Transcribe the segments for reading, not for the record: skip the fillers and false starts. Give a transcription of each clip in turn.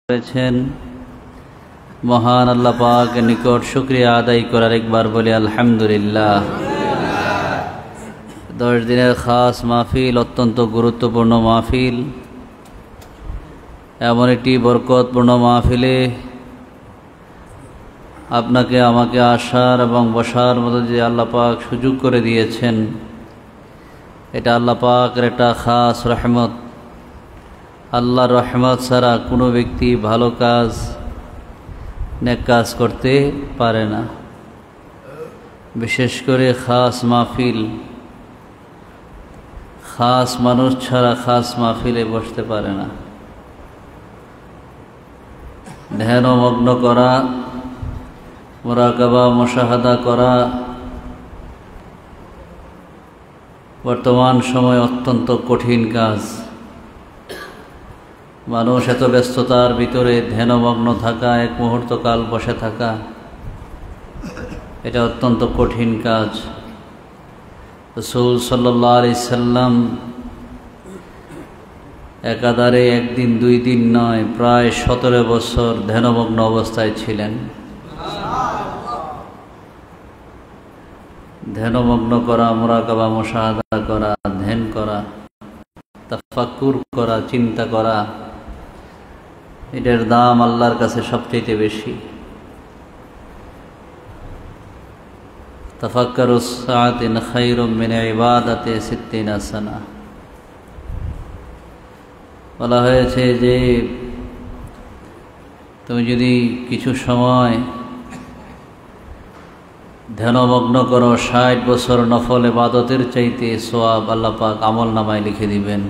করেছেন মহান আল্লাহ পাকের নিকট শুকরিয়া আদায় করার একবার বলি আলহামদুলিল্লাহ। 10 দিনের খাস মাহফিল, অত্যন্ত গুরুত্বপূর্ণ মাহফিল। এমন একটি বরকতপূর্ণ মাহফিলে আপনাকে আমাকে আসার এবং বসার মতো যে আল্লাহ পাক সুযোগ করে দিয়েছেন, এটা আল্লাহ পাকের একটা খাস রহমত। আল্লাহর রহমত ছাড়া কোনো ব্যক্তি ভালো কাজ, নেক কাজ করতে পারে না। বিশেষ করে খাস মাহফিল, খাস মানুষ ছাড়া খাস মাহফিলে বসতে পারে না। ধ্যানমগ্ন করা, মুরাকাবা মুশাহাদা করা বর্তমান সময় অত্যন্ত কঠিন কাজ। মানুষ এত ব্যস্ততার ভিতরে ধ্যানমগ্ন থাকা, এক মুহূর্ত কাল বসে থাকা, এটা অত্যন্ত কঠিন কাজ। রাসূল সাল্লাল্লাহু আলাইহি সাল্লাম একাধারে একদিন 2 দিন নয়, প্রায় 17 বছর ধ্যানমগ্ন অবস্থায় ছিলেন। ধ্যানমগ্ন করা, মুরাকাবা মুশাহাদা করা, ধ্যান করা, তাফাক্কুর করা, চিন্তা করা, এটার দাম আল্লাহর কাছে সবচেয়ে বেশি। তাফাক্কুরুস সাআতিন খায়রুম মিন ইবাদাতি 60 সানা। বলা হয়েছে যে তুমি যদি কিছু সময় ধ্যানমগ্ন করো, 60 বছর নফল ইবাদতের চাইতে সওয়াব আল্লাহ পাক আমল নামায় লিখে দিবেন।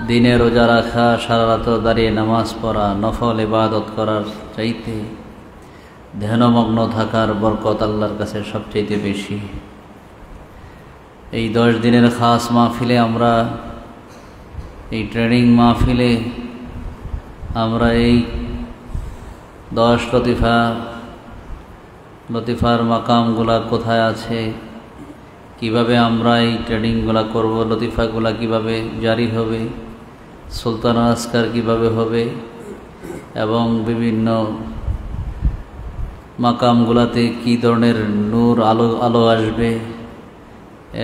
দিনে রোজা রাখা, সারা রাত দাঁড়িয়ে নামাজ পড়া, নফল ইবাদত করার চাইতে ধ্যানমগ্ন থাকার বরকত আল্লাহর কাছে সবচেয়ে বেশি। এই 10 দিনের খাস মাহফিলে আমরা, এই ট্রেনিং মাহফিলে আমরা এই 10 লতিফার মাকামগুলা কোথায় আছে, কিভাবে আমরা এই ট্রেনিংগুলা করব, লতিফাগুলা কিভাবে জারি হবে, সুলতান আসকার কিভাবে হবে, এবং বিভিন্ন মাকামগুলাতে কি ধরনের নূর আলো আসবে,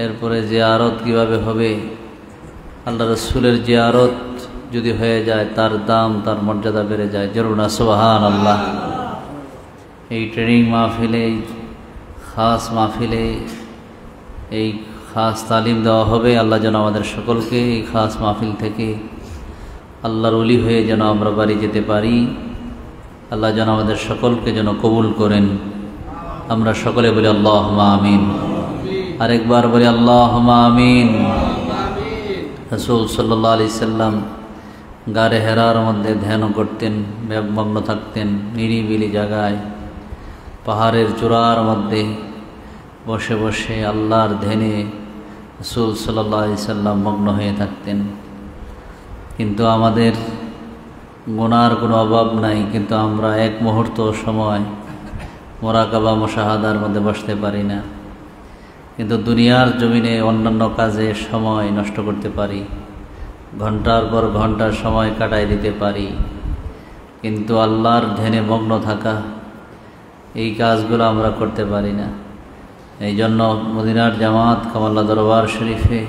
এরপরে জিয়ারত কিভাবে হবে, আল্লাহ রাসূলের জিয়ারত যদি হয়ে যায় তার দাম, তার মর্যাদা বেড়ে যায়। জরুর না সুবহানাল্লাহ। এই ট্রেনিং মাহফিলে, এই খাস মাহফিলে এই খাস তালিম দেওয়া হবে। আল্লাহ যেন আমাদের সকলকে এই খাস মাহফিল থেকে আল্লাহর ওলি হয়ে যেন আমরা বাড়ি যেতে পারি। আল্লাহ যেন আমাদের সকলকে যেন কবুল করেন। আমরা সকলে বলি আল্লাহুম্মা আমিন। আরেকবার বলি আল্লাহুম্মা আমিন। রাসূল সাল্লাল্লাহু আলাইহি সাল্লাম গারে হেরার মধ্যে ধ্যান করতেন, মগ্ন থাকতেন, নিরিবিলি জায়গায় পাহাড়ের চূড়ার মধ্যে বসে বসে আল্লাহর ধ্যানে রাসূল সাল্লাল্লাহু আলাইহি সাল্লাম মগ্ন হয়ে থাকতেন। কিন্তু আমাদের গুনার কোনো অভাব নাই, কিন্তু আমরা এক মুহূর্ত সময় মুরাকাবা মুশাহাদার মধ্যে বসতে পারি না। কিন্তু দুনিয়ার জমিনে অন্যান্য কাজে সময় নষ্ট করতে পারি, ঘন্টার পর ঘন্টা সময় কাটাই দিতে পারি, কিন্তু আল্লাহর ধ্যানে মগ্ন থাকা, এই কাজগুলো আমরা করতে পারি না। এই জন্য মদিনার জামাত কামাল্লা দরবার শরীফে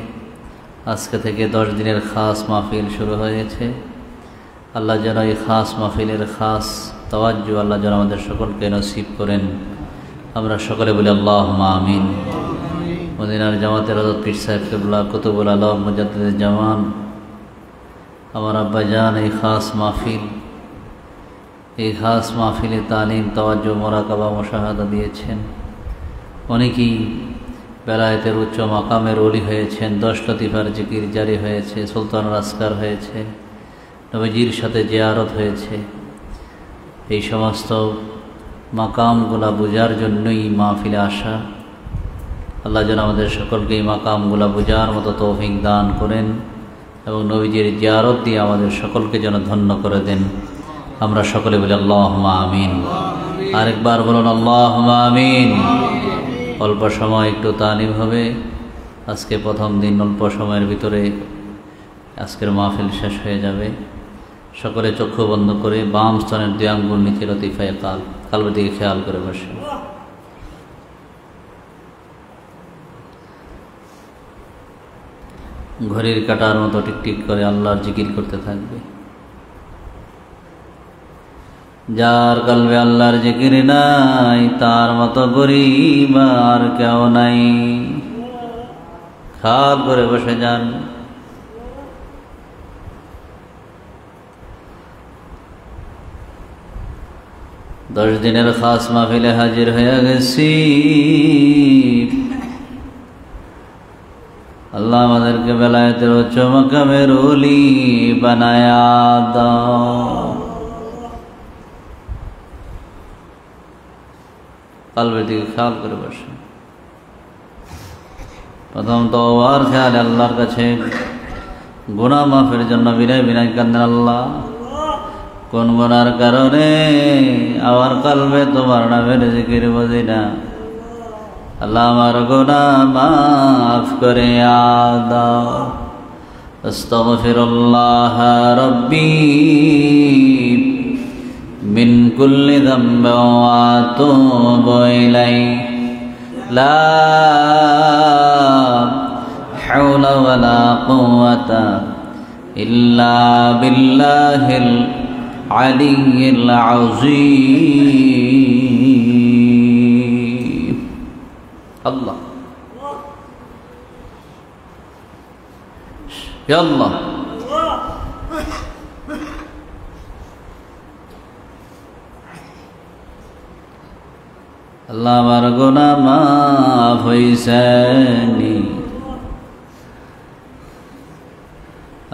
আজকে থেকে 10 দিনের খাস মাহফিল শুরু হয়েছে। আল্লাহ যেন এই খাস মাহফিলের খাস তাওয়াজ্জু আল্লাহ যেন আমাদের সকলকে নসিব করেন। আমরা সকলে বলি আল্লাহুম্মা আমিন। মদিনার জামাতের হযরত পীর সাহেব কিবলা কুতুবুল আলম মুজাদ্দিদুল জামান, আমার আব্বাজান এই খাস মাহফিলে তালিম, তাওয়াজ্জু, মুরাকাবা মুশাহাদা দিয়েছেন। অনেকেই বেলায়েতের উচ্চ মাকামের ওলি হয়েছেন, 10 লতিফার জিকির জারি হয়েছে, সুলতানুল আসকার হয়েছে, নবীজির সাথে জিয়ারত হয়েছে। এই সমস্ত মাকামগুলা বোঝার জন্যই মাহফিলে আসা। আল্লাহ যেন আমাদের সকলকে এই মাকামগুলা বোঝার মতো তৌফিক দান করেন এবং নবীজির জিয়ারত দিয়ে আমাদের সকলকে যেন ধন্য করে দেন। আমরা সকলে বলি আল্লাহুম্মা আমিন। আরেকবার বলুন আল্লাহুম্মা আমিন। অল্প সময় একটু তালিম হবে। আজকে প্রথম দিন, অল্প সময়ের ভিতরে আজকের মাহফিল শেষ হয়ে যাবে। সকলে চক্ষু বন্ধ করে বাম স্তনের 2 আঙ্গুল নিচে লতিফায়ে কালবের দিকে খেয়াল করে বসে। ঘড়ির কাঁটার মতো টিকটিক করে আল্লাহর জিকির করতে থাকবে। যার কলবে আল্লাহর জিকির নাই তার মতো গরীব আর কেউ নাই। খেয়াল করে বসে যান। দশ দিনের খাস মাহফিলে হাজির হয়ে গেছি। আল্লাহ আমাদেরকে বেলায়েতের উচ্চ মাকামের ওলি বানায়া দাও। কালবের দিকে খেয়াল করে বসে। প্রথম তো আর খেয়াল আল্লাহর কাছে গুনাহ মাফের জন্য বিনয় বিনয় কান্দেন, আল্লাহ কোন গুনার কারণে আমার কালবে তোমার নামের জিকির বুঝি না, আল্লাহ আমার গুনাহ মাফ করে দাও। আস্তাগফিরুল্লাহ রাব্বি মিন কুল্লি যামবিন ওয়া আতুবু ইলাইহি লা হাওলা ওয়ালা কুওয়াতা ইল্লা বিল্লাহিল আলিয়্যিল আযীম। আল্লাহ ইয়া আল্লাহ আল্লাহ আমার গুনাহ মাফ হইছে নি,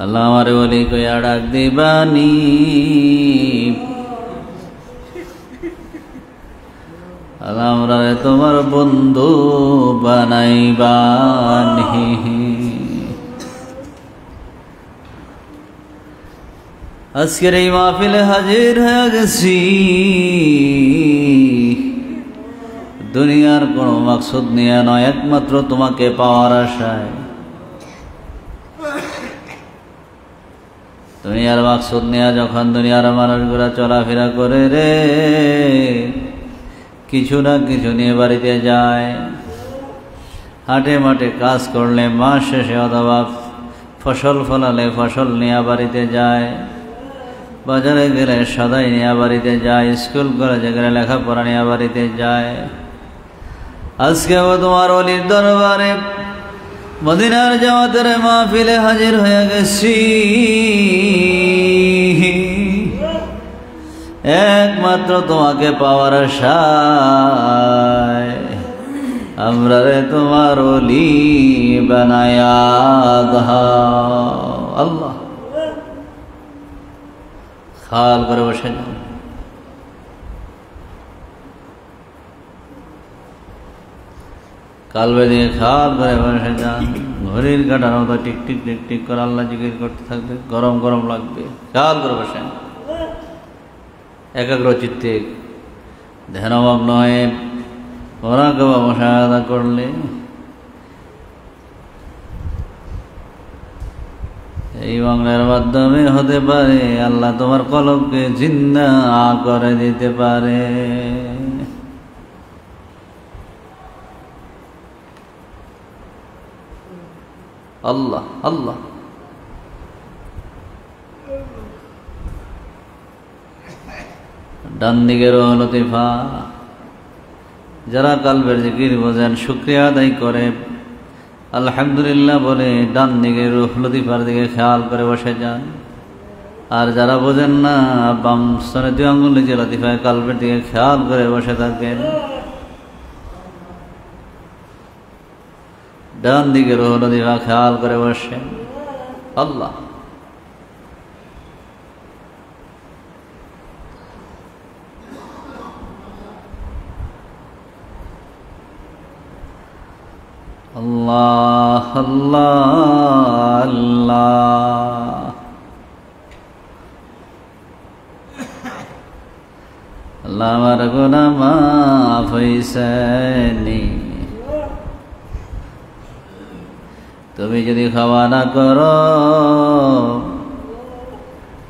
আল্লাহ আমার ওলি কইয়া ডাক দিবানি, আল্লাহ আমরা তোমার বন্ধু বানাইবানি। আজকের এই মাহফিলে হাজির হয়ে গেছি দুনিয়ার কোনো মাকসুদ নিয়ে নয়, একমাত্র তোমাকে পাওয়ার আশায়। দুনিয়ার মাকসুদ নিয়ে যখন দুনিয়ার মানুষগুলা চলাফেরা করে রে, কিছু না কিছু নিয়ে বাড়িতে যায়, হাটে মাঠে কাজ করলে মাস শেষে অথবা ফসল ফলালে ফসল নিয়ে বাড়িতে যায়, বাজারে গেলে সদাই নিয়ে বাড়িতে যায়, স্কুল কলেজে গেলে লেখাপড়া নিয়ে বাড়িতে যায়। আজকেও তোমার ওলির দরবারে মদিনার জামাতের মাহফিলে হাজির হয়ে গেছি, একমাত্র তোমাকে পাওয়ার আশায়। আমরা রে তোমার ওলি বানায়া দাও আল্লাহ। খাল করে বসে যান। কালবে দিয়ে খাল করে বসে যান। ঘড়ির কাঁটার মতো টিকটিক টিকটিক করে আল্লাহ জিকির করতে থাকবে। গরম গরম লাগবে, খাল করে বসেন। একাগ্র চিত্তে ধ্যানমগ্ন হয়ে মোরাকাবা মুশাহাদা করলে এই বাংলার মাধ্যমে হতে পারে আল্লাহ তোমার কলবকে জিন্দা করে দিতে পারে। আল্লাহ আল্লাহ ডান দিকের লতিফা যারা কালবের জিকির বোঝেন, শুকরিয়া আদায় করে আলহামদুলিল্লাহ বলে ডান দিকের লতিফার দিকে খেয়াল করে বসে যান। আর যারা বোঝেন না বাম স্তনে 2 আঙ্গুল নিচে লতিফায় কালবের দিকে খেয়াল করে বসে থাকেন। ডান দিকের লতিফা খেয়াল করে বসেন। আল্লাহ আল্লাহ আল্লাহ আল্লাহ আল্লাহ আমার গুনাহ মাফ হইছে নি। তুমি যদি ক্ষমা না করো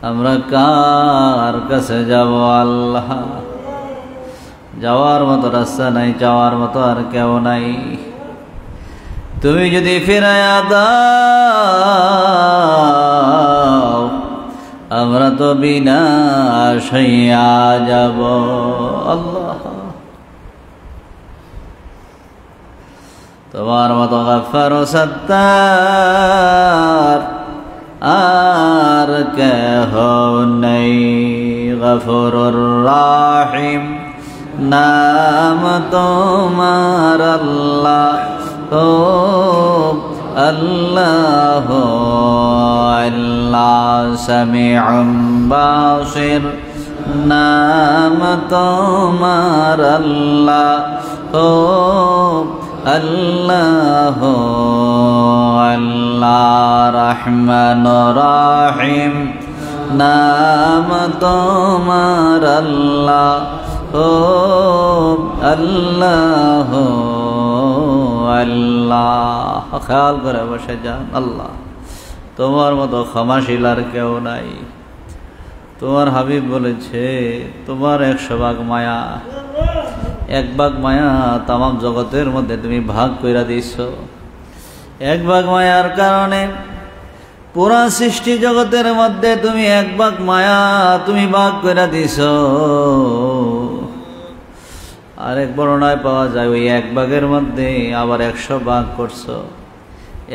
আমরা কার কাছে যাব আল্লাহ? যাওয়ার মতো রাস্তা নাই, যাওয়ার মতো আর কেউ নাই। তুমি যদি ফিরাইয়া দাও আমরা তো বিনাশ হইয়া যাব। আল্লাহ, তোমার মতো গফফার ও সত্তার আর কেহ নেই। গফুরুর রাহিম নাম তোমার আল্লাহ, ও আল্লাহ আল্লাহ। সামিউম বাসির নাম তোমার আল্লাহ, ও আল্লাহ আল্লাহ। রহমান রাহিম নাম তোমার আল্লাহ, ও আল্লাহ আল্লাহ। খেয়াল করে বসে যান। আল্লাহ, তোমার মতো ক্ষমাশীল আর কেউ নাই। তোমার হাবিব বলেছে তোমার 100 ভাগ মায়া, 1 ভাগ মায়া তামাম জগতের মধ্যে তুমি ভাগ কইরা দিছ। 1 ভাগ মায়ার কারণে পুরা সৃষ্টি জগতের মধ্যে তুমি 1 ভাগ মায়া তুমি ভাগ কইরা দিছ। আরেক বর্ণনায় পাওয়া যায় ওই 1 ভাগের মধ্যে আবার 100 ভাগ করছো।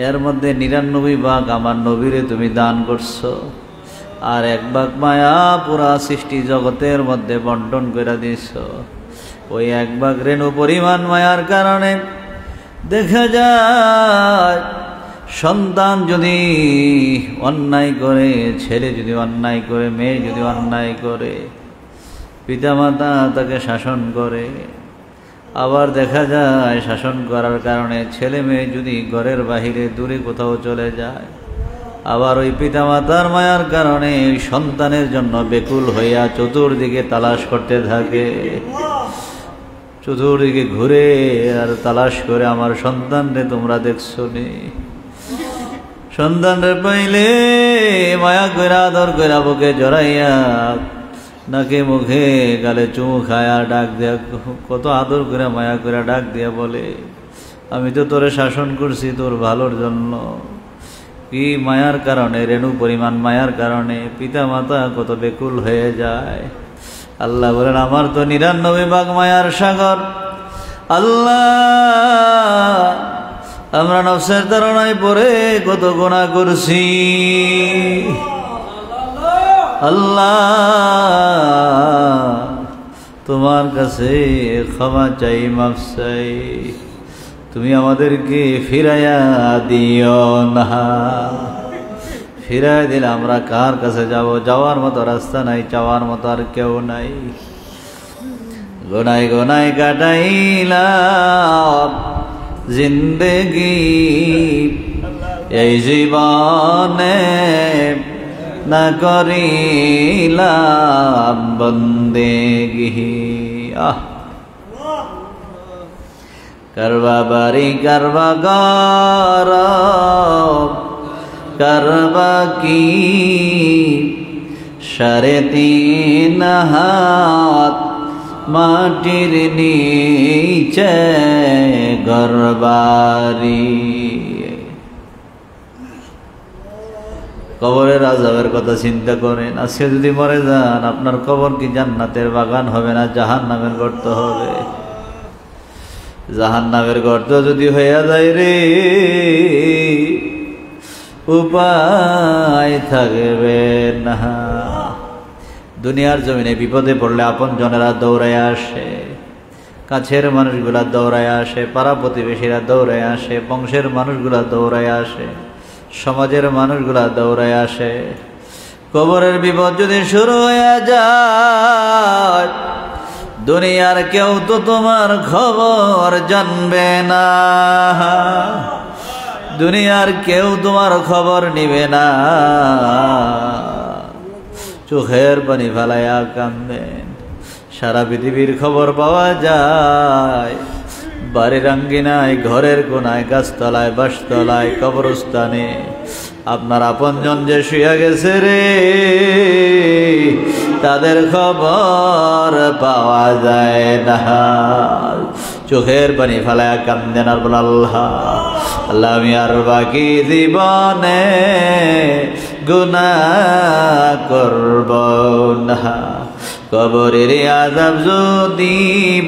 এর মধ্যে 99 ভাগ আমার নবীরে তুমি দান করছো। আর 1 ভাগ মায়া পুরা সৃষ্টি জগতের মধ্যে বন্টন করে দিছ। ওই 1 ভাগ রেণু পরিমাণ মায়ার কারণে দেখা যায় সন্তান যদি অন্যায় করে, ছেলে যদি অন্যায় করে, মেয়ে যদি অন্যায় করে, পিতামাতা তাকে শাসন করে। আবার দেখা যায় শাসন করার কারণে ছেলে মেয়ে যদি ঘরের বাহিরে দূরে কোথাও চলে যায়, আবার ওই পিতামাতার মায়ার কারণে ওই সন্তানের জন্য বেকুল হইয়া চতুর্দিকে তালাশ করতে থাকে। চতুর্দিকে ঘুরে আর তালাশ করে আমার সন্তানরে তোমরা দেখছো নি? সন্তানরে পাইলে মায়া কইরা আদর কইরা বুকে জড়াইয়া নাকে মুখে গালে চুমু খায়া ডাক দিয়া, কত আদর করে মায়া করে ডাক দিয়া বলে আমি তো তোরে শাসন করছি তোর ভালোর জন্য। কি মায়ার কারণে, রেণু পরিমাণ মায়ার কারণে পিতা মাতা কত বেকুল হয়ে যায়। আল্লাহ বলেন আমার তো 99 ভাগ মায়ার সাগর। আল্লাহ, আমরা নফসের তাড়নায় পড়ে কত গুনাহ করছি। আল্লাহ, তোমার কাছে ক্ষমা চাই, মাফ চাই। তুমি আমাদেরকে ফিরাইয়া দিও না। ফিরাই দিলে আমরা কার কাছে যাব? যাওয়ার মতো রাস্তা নাই, যাওয়ার মতো আর কেউ নাই। গোনায় গোনায় কাটাইলাম জিন্দেগি, এই জীবনে না করিলাম বন্দেগি। করবা বাড়ি করবা গর, করবা কি 3.5 হাত মাটির নিচে গরবারি। কবরের আযাবের কথা চিন্তা করেন। আজকে যদি মরে যান আপনার কবর কি জান্নাতের বাগান হবে না জাহান্নামের গর্ত হবে? জাহান্নামের গর্ত যদি হইয়া যায় রে, উপায় থাকবে না। দুনিয়ার জমিনে বিপদে পড়লে আপন জনেরা দৌড়ায় আসে, কাছের মানুষগুলা দৌড়ায় আসে, পাড়া প্রতিবেশীরা দৌড়ায় আসে, বংশের মানুষগুলা দৌড়ায় আসে, সমাজের মানুষগুলা দৌড়ায় আসে। কবরের বিপদ যদি শুরু হয়ে যায় দুনিয়ার কেউ তো তোমার খবর জানবে না, দুনিয়ার কেউ তোমার খবর নিবে না। চোখের পানি ফেলাইয়া কান্দেন। সারা পৃথিবীর খবর পাওয়া যায়, বাড়ির আঙ্গিনায়, ঘরের কোনায়, গাছতলায়, বাসতলায়, কবরস্থানে আপনার আপনজন যে শুয়ে গেছে রে, তাদের খবর পাওয়া যায় না। চোখের পানি ফেলায় কান্দেন আর বল আল্লাহ, আল্লাহ আমি আর বাকি জীবনে গুনাহ করব না। কবরের আযাব যদি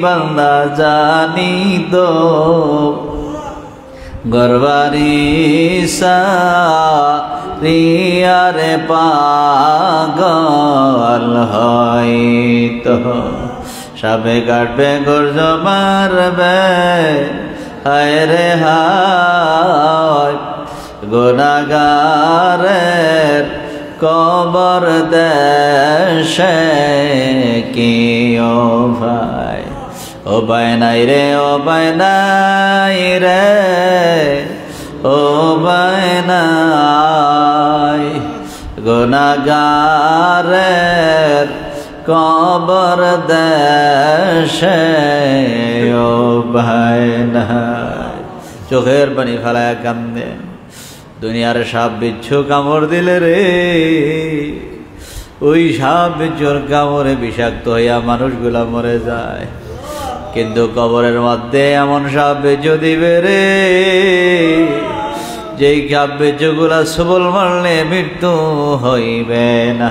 বান্দা জানিত, গরবারি সারিয়ারে পাগল হইতো। সাবে কাটবে গর্জ মারবে হায় রে হায়, গুনাহগারের কবর দেশে কি ও ভাই, ও ভাই নাই রে, ও ভাই নাই রে, ও ভাই নাই। গুনাহগারের কবর দেশে ও ভাই নাই। চোখের পানি ফেলায় কান্দে। দুনিয়ার সাপ বিচ্ছু কামড় দিলে রে, ওই সাপ বিচ্ছুর কামড়ে বিষাক্ত হইয়া মানুষগুলা মরে যায়। কিন্তু কবরের মধ্যে এমন সাপ বিচ্ছু দিবে রে, যেই সাপ বিচ্ছুগুলা সবল মারলে মৃত্যু হইবে না,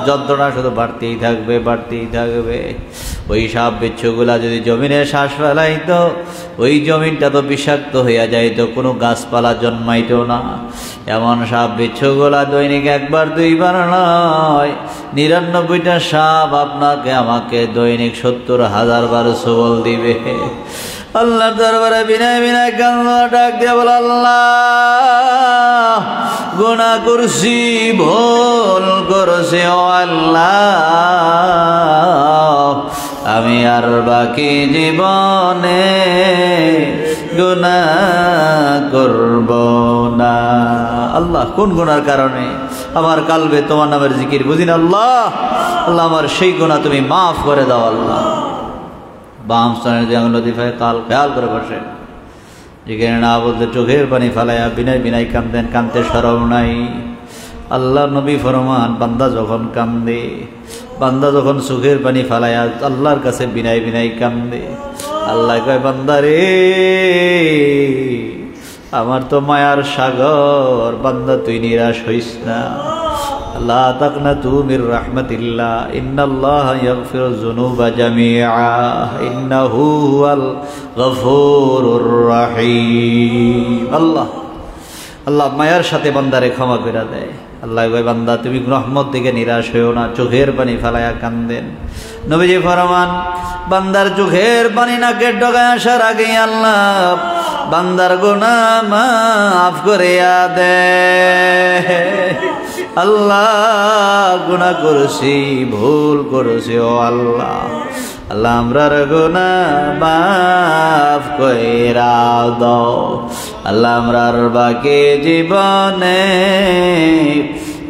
যন্ত্রণা শুধু বাড়তেই থাকবে, বাড়তেই থাকবে। ওই সাপ বিচ্ছুগুলা যদি জমিনে শ্বাস ফেলাইতো, ওই জমিনটা তো বিষাক্ত হইয়া যাইতো, কোনো গাছপালা জন্মাইতো না। এমন সাপ বিচ্ছুগুলা দৈনিক একবার দুইবার নয়, ৯৯টা সাপ আপনাকে আমাকে দৈনিক ৭০,০০০ বার সবল দিবে। আল্লাহর দরবারে বিনয় বিনয় কান্না ডাক দিয়ে বল, আল্লাহ গুনাহ করছি, ভুল করছি ও আল্লাহ, আমি আর বাকি জীবনে গুনাহ করব না। আল্লাহ কোন গুনার কারণে আমার কালবে তোমার নামের জিকির বুঝি না, আল্লাহ আল্লাহ আমার সেই গুনাহ তুমি মাফ করে দাও। আল্লাহ বাম স্থানের যে আঙুল লতিফায় কাল খেয়াল করে বসে, যেখানে না বলতে চোখের পানি ফালাইয়া বিনয় বিনয় কান্দেন, কানতে সরম নাই। আল্লাহ নবী ফরমান, বান্দা যখন কান্দে, বান্দা যখন চোখের পানি ফালাইয়া আল্লাহর কাছে বিনয় বিনয় কান্দে, আল্লাহ কয় বান্দা রে আমার তো মায়ার সাগর, বান্দা তুই নিরাশ হইস না। লা তাকনাতু মির রাহমাতিল্লাহ, ইন্নাল্লাহা ইয়াগফিরুয যুনুবা জামিআ, ইন্নাহু হুয়াল গফুরুর রহিম। আল্লাহ আল্লাহ মায়ার সাথে বান্দারে ক্ষমা করে দেয়। আল্লাহ কয় বান্দা তুমি রহমত থেকে নিরাশ হইও না, চোখের পানি ফেলাইয়া কান্দেন। নবীজি ফরমান, বান্দার চোখের পানি নাকের ডগায় আসার আগেই আল্লাহ বান্দার গুনাহ মাফ করিয়া দেয়। আল্লাহ গুনাহ করছি, ভুল করছি ও আল্লাহ, আল্লাহ আমরার গুনাহ মাফ কইরা দাও। আল্লাহ আমরার বাকি জীবনে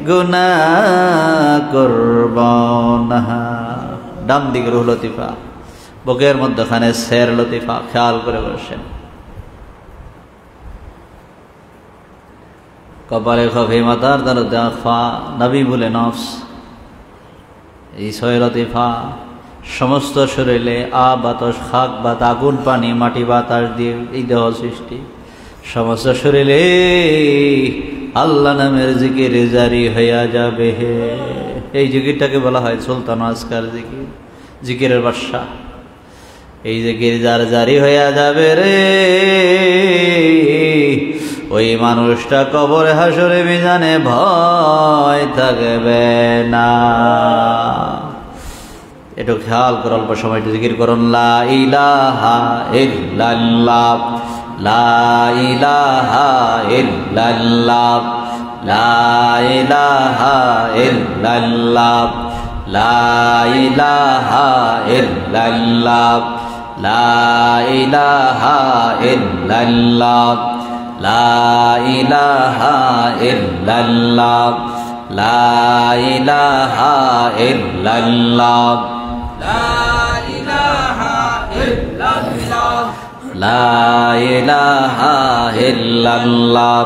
গুনাহ করব না। ডান দিকে রুহ লতিফা, বুকের মধ্যখানে শের লতিফা, খেয়াল করে বসেন। কপালে খফে মাতার দারুদে আখফা, নবী বলে নফস। এই ৬ লতিফা সমস্ত শরীরে বাতাস, খাক বাত, আগুন পানি, মাটি বাতাস দিয়ে এই দেহ সৃষ্টি, সমস্ত শরীরে আল্লাহ নামের জিকির জারি হইয়া যাবে। এই জিকিরটাকে বলা হয় সুলতান আজকার জিকির, জিকিরের বাদশা। এই জিকির যার জারি হইয়া যাবে রে, ওই মানুষটা কবরে হাসরে মিজানে ভয় থাকবে না। একটু খেয়াল করে অল্প সময় একটু জিকির করুন, লা ইলাহা ইল্লাল্লাহ, লা ইলাহা ইল্লাল্লাহ, লা ইলাহা ইল্লাল্লাহ, লা ইলাহা ইল্লাল্লাহ, লা ইলাহা ইল্লাল্লাহ, লা ইলাহা ইল্লাল্লাহ, লা ইলাহা ইল্লাল্লাহ, লা ইলাহা ইল্লাল্লাহ, লা ইলাহা ইল্লাল্লাহ,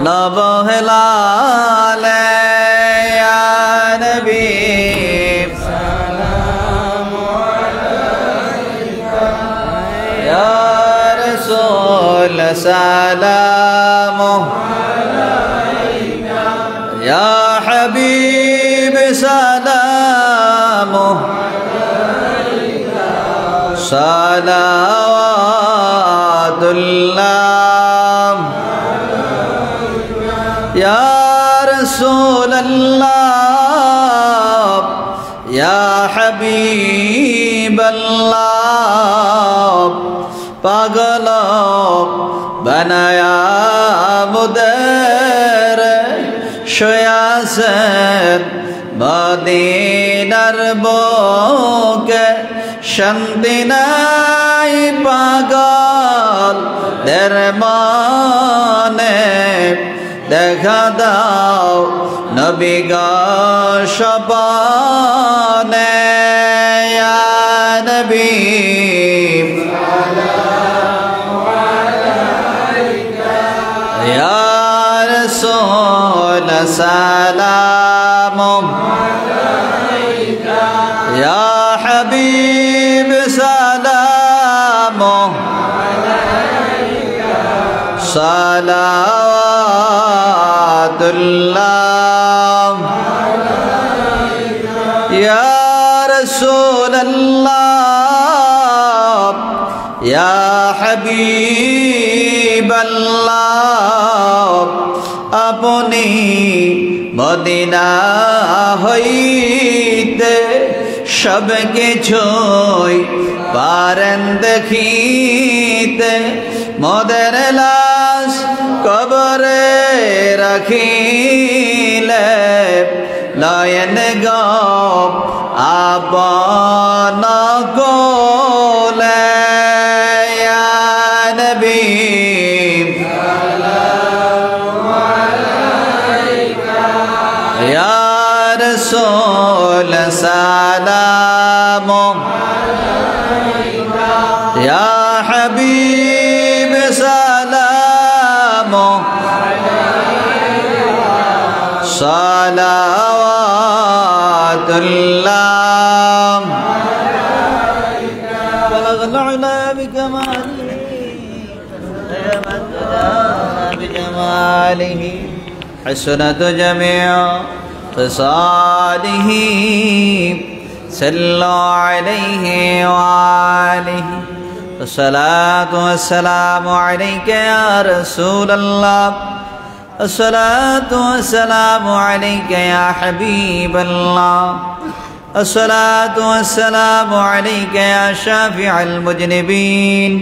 لب هلال يا نبي سلام عليك يا رسول سلام عليك يا حبيب سلام عليك صلوات الله يا رسول الله يا حبيب الله পাগল বানায়া মুদের শয়াসেন মদিনার বুকে শান্তি নাই পাগল দের মনে দেখা দাও নবী গো সপনে ইয়া নবী সালামু আলাইকা ইয়া রাসূল সালামু আলাইকা ইয়া হাবিব সালামু আলাইকা সালাতুল্লাহ ইয়া রাসূলুল্লাহ ইয়া হাবিবাল্লাহ আপনি মদিনা হইতে সব কিছুই পারেন দেখিতে মোদের লাশ কবরে রাখিলে নয়ন গো আপন কোলে ইয়া নবী সালামু আলাইকা ইয়া রাসূল সালামু আলাইকা ইয়া হাবিব সালামু صلواتullah بلغ العلا بكماله بجماله حسنت جميع خصاله صلوا عليه وآله الصلاة والسلام عليك يا رسول الله الصلاة والسلام عليك يا حبيب الله الصلاة والسلام عليك يا شافع المذنبين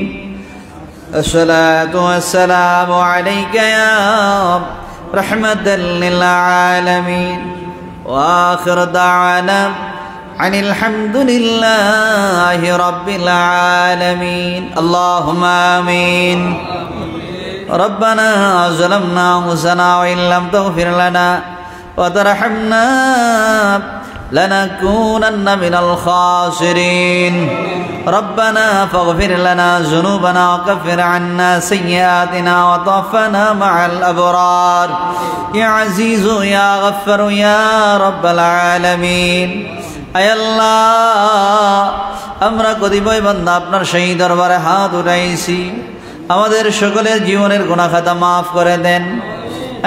الصلاة والسلام عليك يا رحمة للعالمين وآخر دعوانا عن الحمد لله رب العالمين اللهم آمين ربنا ظلمنا أنفسنا وإن لم تغفر لنا وترحمنا لنكونن من الخاسرين ربنا فاغفر لنا ذنوبنا وكفر عنا سيئاتنا وتوفنا مع الأبرار يا عزيز يا غفر يا رب العالمين আয় আল্লাহ আমরা কতিপয় বান্দা আপনার সেই দরবারে হাত উঠাইছি আমাদের সকলের জীবনের গুনাহ খাতা মাফ করে দেন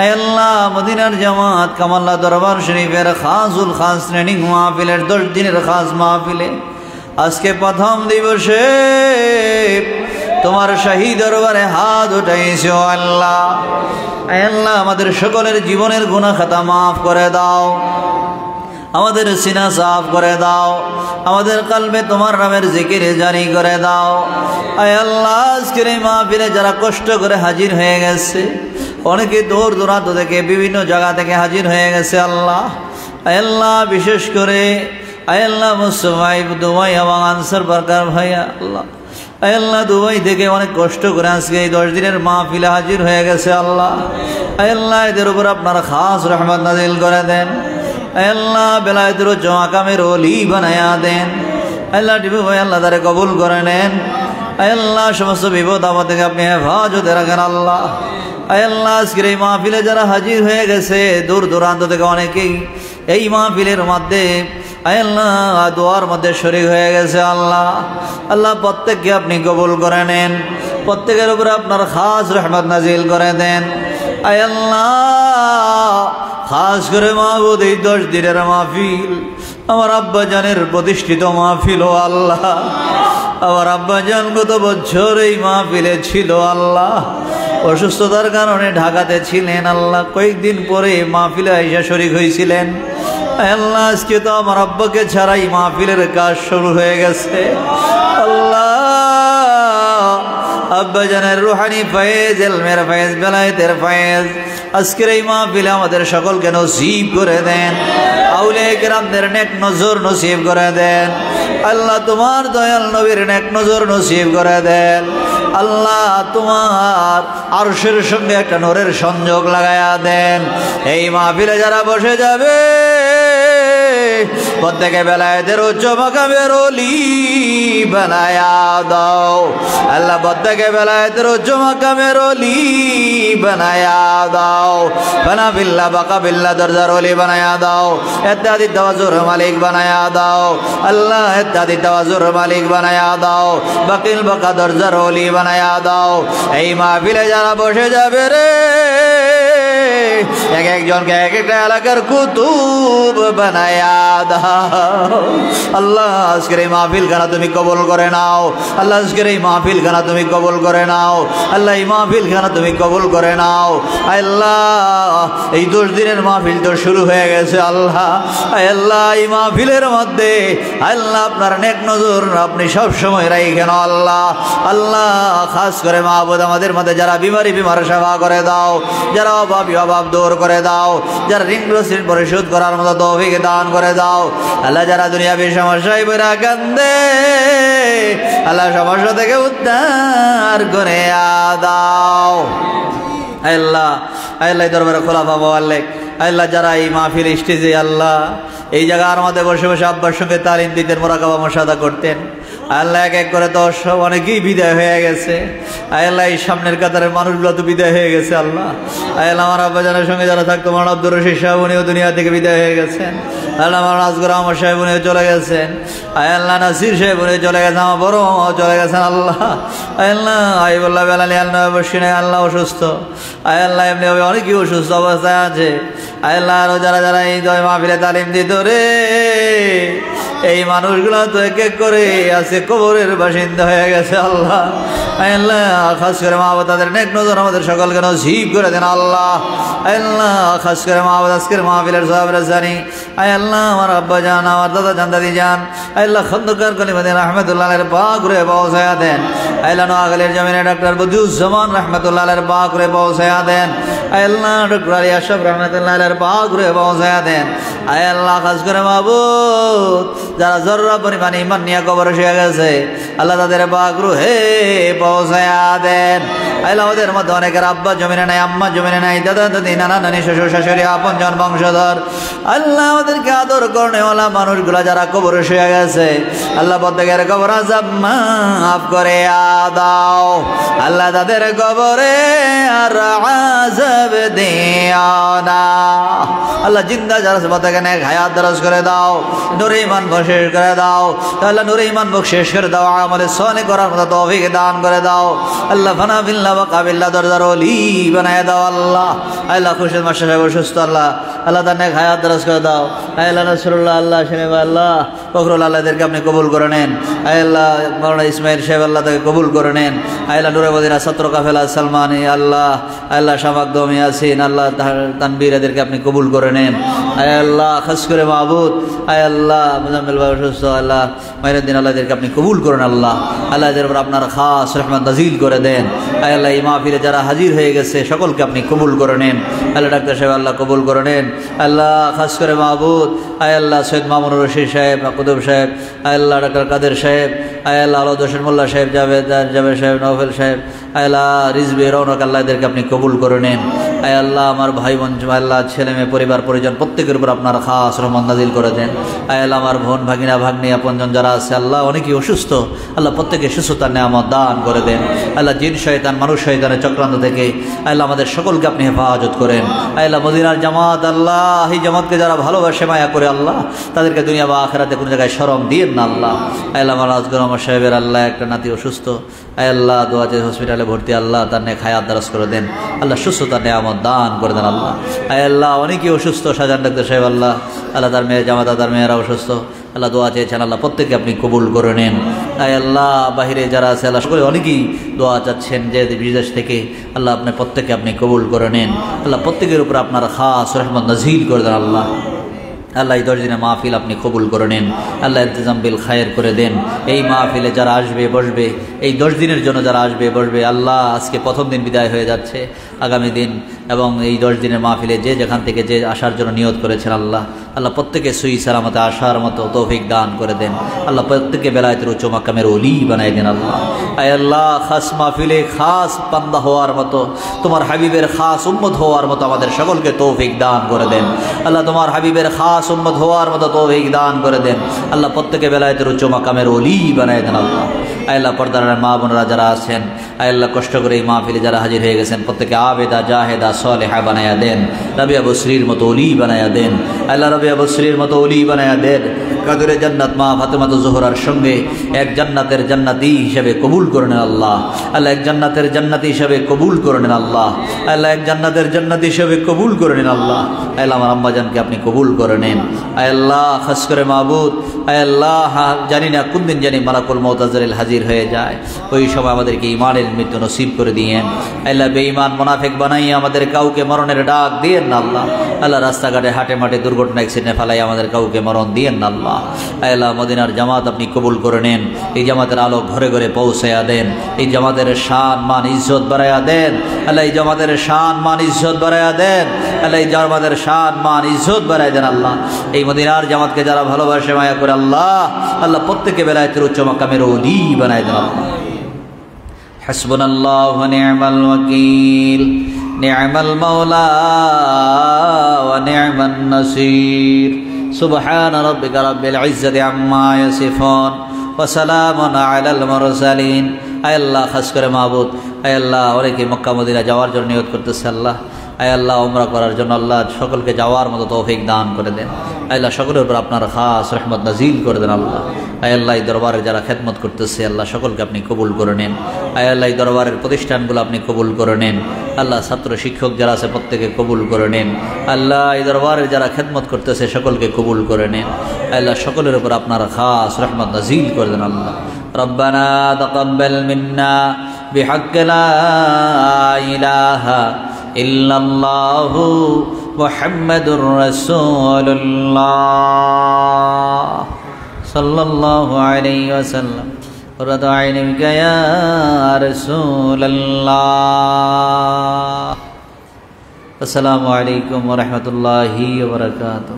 আয় আল্লাহ মদিনার জামাত কামাল্লা দরবার শরীফের খাসুল খাস ট্রেনিং মাহফিলের 10 দিনের খাস মাহফিলে আজকে প্রথম দিবসে তোমার শাহী দরবারে হাত উঠাইছি ও আল্লাহ আয় আল্লাহ আমাদের সকলের জীবনের গুনাহ খাতা মাফ করে দাও আমাদের সিনা সাফ করে দাও আমাদের কলবে তোমার নামের জিকির জারি করে দাও আয় আল্লাহ আজকের এই মাহফিলে যারা কষ্ট করে হাজির হয়ে গেছে অনেকে দূর দূরান্ত থেকে বিভিন্ন জায়গা থেকে হাজির হয়ে গেছে আল্লাহ আয় আল্লাহ বিশেষ করে আয় আল্লাহ মুসমাইব দুবাই এবং আনসার বরকার ভাইয়া আল্লাহ আয় আল্লাহ দুবাই থেকে অনেক কষ্ট করে আজকে এই 10 দিনের মাহফিলে হাজির হয়ে গেছে আল্লাহ আয় আল্লাহ এদের উপর আপনারা খাস রহমত নাজিল করে দেন আয় আল্লাহ বেলায়েতের জমা কামের ওলি বানায়া দেন আল্লাহ টিপু ভাই আল্লাহ তারে কবুল করে নেন আয় আল্লাহ সমস্ত বিপদ আপদ থেকে আপনি হেফাজতে রাখেন আল্লাহ। আয় আল্লাহ আজকের এই মাহফিলে যারা হাজির হয়ে গেছে দূর দূরান্ত থেকে অনেকেই এই মাহফিলের মধ্যে আয় আল্লাহ দোয়ার মধ্যে শরীক হয়ে গেছে আল্লাহ। আল্লাহ প্রত্যেককে আপনি কবুল করে নেন, প্রত্যেকের উপরে আপনার খাস রহমত নাজিল করে দেন। আয় আল্লাহ খাস করে মাহবুদ এই 10 দিনের মাহফিল আমার আব্বাজানের প্রতিষ্ঠিত মাহফিল ও আল্লাহ। আমার আব্বাজান গত বছর এই মাহফিলে ছিল আল্লাহ, অসুস্থতার কারণে ঢাকাতে ছিলেন আল্লাহ, কয়েকদিন পরে মাহফিলে আইসা শরীক হয়েছিলেন। আল্লাহ আজকে তো আমার আব্বাকে ছাড়াই মাহফিলের কাজ শুরু হয়ে গেছে আল্লাহ। আব্বাজানের রুহানি ফয়েজ, ইলমের ফয়েজ, বেলায়েতের ফয়েজ আজকের এই মাহফিলে আমাদের সকলকে নসিব করে দেন। আউলিয়া কিরামদের নেক নজর নসিব করে দেন আল্লাহ। তোমার দয়াল নবীর নেক নজর নসিব করে দেন আল্লাহ। তোমার আরশের সঙ্গে একটা নূরের সংযোগ লাগায়া দেন। এই মাহফিলে যারা বসে যাবে প্রত্যেকে বেলায়েতের উচ্চ মাকামের ওলি বানায়া দাও আল্লাহ। প্রত্যেকে বেলায়েতের উচ্চ মাকামের ওলি বানায়া দাও। বানা বিল্লাহ বাকা বিল্লাহ দরজার ওলি বানায়া দাও। ইত্যাদি তাওয়াজুর মালিক বানায়া দাও আল্লাহ। ইত্যাদি তাওয়াজুর মালিক বানায়া দাও। বাকিল বাকা দরজার ওলি বানায়া দাও। এই মাহফিলে যারা বসে যাবে রে এক একজনকে এক একটা এলাকার কুতুব বানায়া দাও আল্লাহ। আজকের এই মাহফিল খানা তুমি কবুল করে নাও আল্লাহ। আজকের এই মাহফিল খানা তুমি কবুল করে নাও আল্লাহ। এই মাহফিল খানা তুমি কবুল করে নাও আল্লাহ। এই 10 দিনের মাহফিল তো শুরু হয়ে গেছে আল্লাহ। আল্লাহ এই মাহফিলের মধ্যে আল্লাহ আপনার নেক নজর আপনি সব সময় রাখেন আল্লাহ। আল্লাহ খাস করে মাহবুদ আমাদের মধ্যে যারা বিমার সেবা করে দাও, যারা অভাবী অভাব দূর করে দাও, যারা ঋণ পরিশোধ করার মতো তৌফিক দান করে দাও আল্লাহ। যারা দুনিয়াবী সমস্যায় পড়ে কান্দে আল্লাহ সমস্যা থেকে উদ্ধার করে দাও আল্লাহ। আল্লাহ দরবারে খোলা পাবো আল্লাহ। আল্লাহ যারা এই মাহফিল স্টেজে আল্লাহ এই জায়গার মধ্যে বসে বসে আব্বার সঙ্গে তালিম দিতেন, মোরাকাবা মুশাহাদা করতেন আল্লাহ, এক এক করে তো সব অনেকেই বিদায় হয়ে গেছে আল্লাহ। এই সামনের কাতারের মানুষগুলো তো বিদায় হয়ে গেছে আল্লাহ। আল্লাহ আমার আব্বাজানের সঙ্গে যারা থাকতো আমার আব্দুর রশিদ সাহেব উনিও দুনিয়া থেকে বিদায় হয়ে গেছেন আল্লাহ। আমার আজগর আমার সাহেব উনিও চলে গেছেন আল্লাহ। নাসির সাহেব উনিও চলে গেছেন, আমার বড় মামাও চলে গেছেন আল্লাহ। আল্লাহ আইবুল্লাহ বেলালি আল্লাহ বসি নাই আল্লাহ অসুস্থ আল্লাহ, এমনি অনেকেই অসুস্থ অবস্থায় আছে আল্লাহ। আরো যারা যারা এই মাহফিলে তালিম দিত রে এই মানুষগুলো তো এক এক করে আছে কবরের বাসিন্দা হয়ে গেছে আল্লাহ। আল্লাহ খাস করে মা বাবা তাদের নেক নজর আমাদের সকলকে নসিব করে দেন আল্লাহ। আল্লাহ খাস করে মা বাবা আজকের মাহফিলের সাহাবরা জানি আল্লাহ। আমার আব্বা জান, আমার দাদা জান, দাদি জান আল্লাহ খন্দকার কলিমুদ্দিন রহমতুল্লাহের পাক করে পৌঁছায়া দেন আল্লাহ। নোয়াখালীর জমিনে ডাক্তার বদিউজ্জামান রহমতুল্লাহের পাক করে পৌঁছায়া দেন আল্লাহ। ডক্টর আলী আশরাফ রহমতুল্লাহের পাক করে পৌঁছায়া দেন আল্লাহ। খাস করে মাহবুব যারা জরুরা পরিমাণ ইমান নিয়ে কবর শুয়ে গেছে আল্লাহ তাদের পাক রুহে পৌঁছায়া দেন আল্লাহ। ওদের মধ্যে অনেকের আব্বা জমিনে নাই, আম্মা জমিনে নাই, দাদা দাদি, নানা নানি, শ্বশুর শাশুড়ি, আপনজন বংশধর আল্লাহ ওদেরকে আদর করনেওয়ালা মানুষগুলা যারা কবরে শুয়ে গেছে আল্লাহ প্রত্যেকের কবর আযাব মাফ করে দাও আল্লাহ। তাদের কবরে আর আযাব দিও না আল্লাহ। জিন্দা যারা আছে প্রত্যেকে নেক হায়াত দারাজ করে দাও, নূরে ঈমান বশেষ করে দাও আল্লাহ। নূরে ঈমান বশেষ করে দাও, আমলে সালেহ করার মতো তৌফিক দান করে দাও আল্লাহ। ফানা বিল্লাহ ওয়া কাবিল্লাহ দরজার ওলি বানায় দাও আল্লাহ। আল্লাহ খুরশিদ মাস্টার সাহেব অসুস্থ আল্লাহ, আল্লাহ তার নেক হায়াত দারাজ করে দাও আল্লাহ। নাসরুল্লাহ আল্লাহ শেখ আল্লাহ ফখরুল আল্লাহদেরকে আপনি কবুল করে নেন আল্লাহ। মাওলানা ইসমাইল সাহেব আল্লাহ তাকে কবুল করে নেন আল্লাহ। নুরে মদিনা ছাত্র কাফেলা সালমানি আল্লাহ আল্লাহ। শামাক দমি আসিন আল্লাহ, তানবীর এদেরকে আপনি কবুল করে নেন আল্লাহ। খাস করে মাহবুদ আল্লাহ মুজাম্মিল ভাই অসুস্থ আল্লাহ, মাইনুদ্দিন আল্লাহদেরকে আপনি কবুল করেন আল্লাহ। আল্লাহ এদের উপর আপনার খাস রহমত নাজিল করে দেন আল্লাহ। আল্লাহ এই মাহফিলে যারা হাজির হয়ে গেছে সকলকে আপনি কবুল করে নেন। আল্লাহ ডাক্তার সাহেব আল্লাহ কবুল করে নেন। আল্লাহ খাস করে মাহবুদ আয় আল্লাহ সৈয়দ মামুনুর রশিদ সাহেব, কুতুব সাহেব, আয় আল্লাহ ডাক্তার কাদের সাহেব, আয় আল্লাহ আলাউদ হোসেন মোল্লা সাহেব, জাভেদ সাহেব, নওফেল সাহেব, আয় আল্লাহ রিজবি রৌনক, আল্লাহ এদেরকে আপনি কবুল করে নেন। আয় আল্লাহ আমার ভাই বোন আল্লাহ ছেলে মেয়ে পরিবার পরিজন প্রত্যেকের উপর আপনার খাস রহমত নাজিল করে দেন। আয় আল্লাহ আমার বোন ভাগিনা ভাগ্নি আপনজন যারা আছে আল্লাহ অনেকেই অসুস্থ, আল্লাহ প্রত্যেকে সুস্থতার নেয়ামত দান করে দেন। আল্লাহ জিন শয়তান মানুষ শয়তানের চক্রান্ত থেকে আল্লাহ আমাদের সকলকে আপনি হেফাজত করেন। আল্লাহ মদিনার জামাত আল্লাহ এই জামাতকে যারা ভালোবাসে মায়া করে আল্লাহ তাদেরকে দুনিয়া বা আখিরাতে কোনো জায়গায় শরম দিয়েন না আল্লাহ। আল্লাহ আমার আজগর আমার সাহেবের আল্লাহ একটা নাতি অসুস্থ, আয় আল্লাহ দোয়াতে হসপিটালে ভর্তি, আল্লাহ তার নেক হায়াত দারাজ করে দেন, আল্লাহ সুস্থতার নেয়ামত দান করে দেন আল্লাহ। আয় আল্লাহ অনেকেই অসুস্থ, শাহজাহান ডাক্তার সাহেব আল্লাহ আল্লাহ তার মেয়ে জামাতা তার মেয়েরা অসুস্থ, আল্লাহ দোয়া চেয়েছেন আল্লাহ প্রত্যেককে আপনি কবুল করে নেন। আয় আল্লাহ বাহিরে যারা আছে আল্লাহ সকলে অনেকেই দোয়া চাচ্ছেন যে বিদেশ থেকে, আল্লাহ আপনি প্রত্যেককে আপনি কবুল করে নেন। আল্লাহ প্রত্যেকের উপর আপনার খাস রহমত নাজিল করে দেন আল্লাহ। আল্লাহ এই 10 দিনের মাহফিল আপনি কবুল করে নেন, আল্লাহ ইলতিজাম বিল খায়ের করে দেন। এই মাহফিলে যারা আসবে বসবে, এই 10 দিনের জন্য যারা আসবে বসবে, আল্লাহ আজকে প্রথম দিন বিদায় হয়ে যাচ্ছে, আগামী দিন এবং এই 10 দিনের মাহফিলে যে যেখান থেকে যে আসার জন্য নিয়ত করেছেন আল্লাহ আল্লাহ প্রত্যেকে সহি সালামতে আসার মতো তৌফিক দান করে দেন। আল্লাহ প্রত্যেকে বেলায়েতের উচ্চ মাকামের ওলি বানাই দেন আল্লাহ। আয় আল্লাহ খাস মাহফিলে খাস বান্দা হওয়ার মতো, তোমার হাবিবের খাস উম্মত হওয়ার মতো আমাদের সকলকে তৌফিক দান করে দেন আল্লাহ। তোমার হাবিবের খাস উম্মত হওয়ার মতো তৌফিক দান করে দেন আল্লাহ। প্রত্যেকে বেলায়েতের উচ্চ মাকামের ওলি বানাই দেন আল্লাহ। আয় আল্লাহ পর্দার মা বোনেরা যারা আছেন আয় আল্লাহ কষ্ট করে এই মাহফিলে যারা হাজির হয়ে গেছেন প্রত্যেকে আবেদা জাহেদা সালেহা বানায়া দেন, রাবিয়া বসরির মতো ওলি বানায়া দেন আল্লাহ, রাবিয়া বসরির মতো ওলি বানায়া দেন। কাদরে জান্নাত মা ফাতেমা জোহরার সঙ্গে এক জান্নাতের জান্নাতি হিসেবে কবুল করে নেন আল্লাহ। আল্লাহ এক জান্নাতের জান্নাতি হিসেবে কবুল করে নেন আল্লাহ। আল্লাহ এক জান্নাতের জান্নাতি হিসেবে কবুল করে নেন আল্লাহ। আল্লাহ আমার আম্মাজানকে আপনি কবুল করে নেন। আয় আল্লাহ খাস করে মাহবুদ আয় আল্লাহ জানি না কোন দিন জানি মালাকুল মউত আজরাইল হাজির হয়ে যায়, ওই সময় আমাদেরকে ঈমানের মৃত্যু নসিব করে দিয়েন আল্লাহ। বেঈমান মুনাফিক বানাই আমাদের কাউকে মরণের ডাক দিয়েন না আল্লাহ। আল্লাহ রাস্তাঘাটে হাটে মাঠে দুর্ঘটনা অ্যাক্সিডেন্টে ফেলাই আমাদের কাউকে মরণ দিয়েন না আল্লাহ। আল্লাহ মদিনার জামাত আপনি কবুল করে নেন, এই জামাতের আলো ঘরে ঘরে পৌঁছায়া দেন, এই জামাতের শান মান ইজ্জত বাড়ায়া দেন আল্লাহ। এই জামাতের শান মান ইজ্জত বাড়ায়া দেন আল্লাহ। এই জামাতের শান মান ইজ্জত বাড়ায় দেন আল্লাহ। এই মদিনার জামাতকে যারা ভালোবাসে মায়া করে আল্লাহ আল্লাহ প্রত্যেকে বেলায়েতের উচ্চ মাকামের ওলি বানায় দেন আল্লাহ। হাসবুনাল্লাহু ওয়া নি'মাল ওয়াকিল, নি'মাল মাওলা ওয়া নি'মান নাসির। সুবহান রাব্বিকা রাব্বিল ইজ্জাতি আম্মা ইয়াসিফুন ওয়া সালামুন আলাল মুরসালিন। আয় আল্লাহ খাস করে মাহবুব আয় আল্লাহ অনেকে মক্কা মদিনা যাওয়ার জন্য নিয়ত করতেছে আল্লাহ। আয় আল্লাহ উমরা করার জন্য আল্লাহ সকলকে যাওয়ার মতো তৌফিক দান করে দেন আল্লাহ। সকলের উপর আপনার খাস রহমত নাজিল করে দেন আল্লাহ। আয় আল্লাহ এই দরবারে যারা খেদমত করতেছে আল্লাহ সকলকে আপনি কবুল করে নেন। আয় আল্লাহ এই দরবারের প্রতিষ্ঠানগুলো আপনি কবুল করে নেন আল্লাহ। ছাত্র শিক্ষক যারা আছে প্রত্যেকে কবুল করে নেন আল্লাহ। এই দরবারের যারা খেদমত করতেছে সকলকে কবুল করে নেন আল্লাহ। সকলের উপর আপনার খাস রহমত নাজিল করে দেন আল্লাহ। রব্বানা তাকাব্বাল মিন্না বিহাক্কি লা ইলাহা ইল্লাল্লাহু মুহাম্মাদুর রাসূলুল্লাহ সাল্লাল্লাহু আলাইহি ওয়াসাল্লাম। ওয়ারাদু আইনিকা ইয়া রাসূলুল্লাহ। আসসালামু আলাইকুম ওয়া রাহমাতুল্লাহি ওয়া বারাকাতুহু।